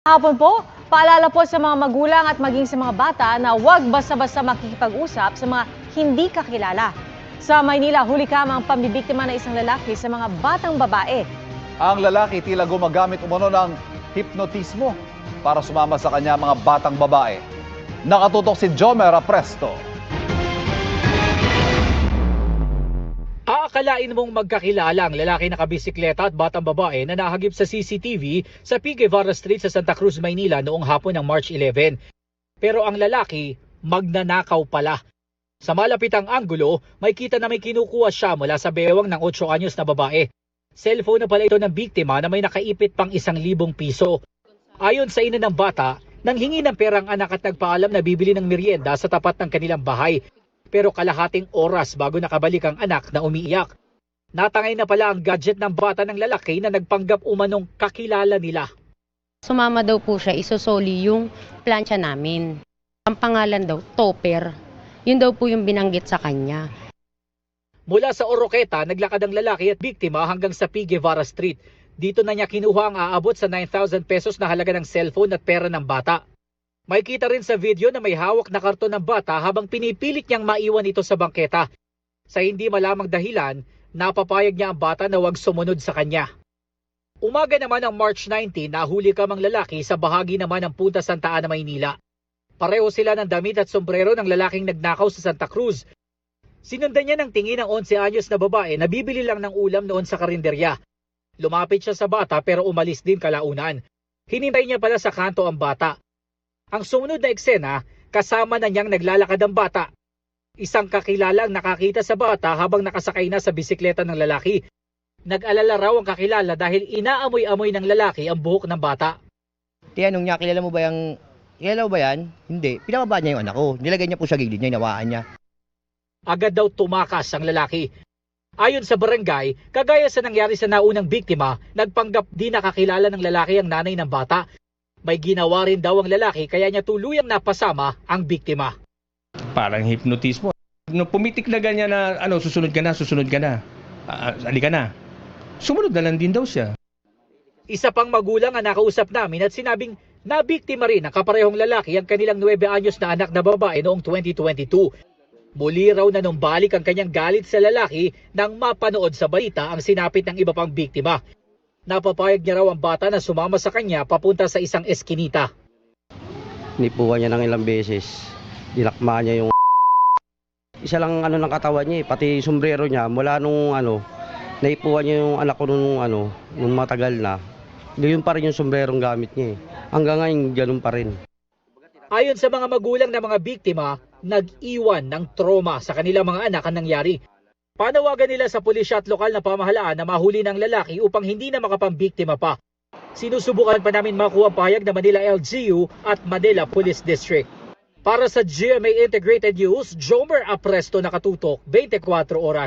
Hapon po, paalala po sa mga magulang at maging sa mga bata na huwag basta-basta makikipag-usap sa mga hindi kakilala. Sa Maynila, huli kamang pambibiktima ng isang lalaki sa mga batang babae. Ang lalaki tila gumagamit umano ng hipnotismo para sumama sa kanya mga batang babae. Nakatutok si Jomer Apresto. Aakalain mong magkakilala ang lalaki nakabisikleta at batang babae na nahagip sa CCTV sa P. Guevara Street sa Santa Cruz, Maynila noong hapon ng March 11. Pero ang lalaki, magnanakaw pala. Sa malapitang anggulo, may kita na may kinukuha siya mula sa bewang ng 8 anyos na babae. Cellphone na pala ito ng biktima na may nakaipit pang 1,000 piso. Ayon sa ina ng bata, nanghingi ng perang anak at nagpaalam na bibili ng merienda sa tapat ng kanilang bahay. Pero kalahating oras bago nakabalik ang anak na umiiyak. Natangay na pala ang gadget ng bata ng lalaki na nagpanggap umanong kakilala nila. Sumama daw po siya, isosoli yung plancha namin. Ang pangalan daw, Topper. Yun daw po yung binanggit sa kanya. Mula sa Oroqueta, naglakad ang lalaki at biktima hanggang sa P. Guevara Street. Dito na niya kinuha ang aabot sa 9,000 pesos na halaga ng cellphone at pera ng bata. May kita rin sa video na may hawak na karton ng bata habang pinipilit niyang maiwan ito sa bangketa. Sa hindi malamang dahilan, napapayag niya ang bata na huwag sumunod sa kanya. Umaga naman ng March 19, nahuli kamang lalaki sa bahagi naman ng Punta Santa Ana, Maynila. Pareho sila ng damit at sombrero ng lalaking nagnakaw sa Santa Cruz. Sinundan niya ng tingin ng 11 anyos na babae na bibili lang ng ulam noon sa karinderya. Lumapit siya sa bata pero umalis din kalaunan. Hinintay niya pala sa kanto ang bata. Ang sumunod na eksena, kasama na niyang naglalakad ang bata. Isang kakilala ang nakakita sa bata habang nakasakay na sa bisikleta ng lalaki. Nag-alala raw ang kakilala dahil inaamoy-amoy ng lalaki ang buhok ng bata. Tinanong niya, kilala mo ba yan? Hindi. Pinababa niya yung anak ko. Nilagay niya po sa gilid niya, inawaan niya. Agad daw tumakas ang lalaki. Ayon sa barangay, kagaya sa nangyari sa naunang biktima, nagpanggap di nakakilala ng lalaki ang nanay ng bata. May ginawa rin daw ang lalaki kaya niya tuluyang napasama ang biktima. Parang hipnotismo. No, pumitik na ganyan na susunod ka na. Halika na. Sumunod na lang din daw siya. Isa pang magulang ang nakausap namin at sinabing nabiktima rin ang kaparehong lalaki ang kanilang 9 anyos na anak na babae noong 2022. Muli raw na numbalik ang kanyang galit sa lalaki nang mapanood sa balita ang sinapit ng iba pang biktima. Napapayag niya raw ang bata na sumama sa kanya papunta sa isang eskinita. Nipuhan niya ng ilang beses. Dinakma niya yung isa lang ng katawan niya pati sombrero niya mula nung naipuhan niya yung anak ko nung matagal na. Gayon pa rin yung sombrerong gamit niya. Hanggang ngayon ganun pa rin. Ayon sa mga magulang ng mga biktima, nag-iwan ng trauma sa kanilang mga anak ang nangyari. Panawagan nila sa pulisya at lokal na pamahalaan na mahuli ng lalaki upang hindi na makapambiktima pa. Sinusubukan pa namin makuha ang pahayag na Manila LGU at Manila Police District. Para sa GMA Integrated News, Jomer Apresto, nakatutok 24 oras.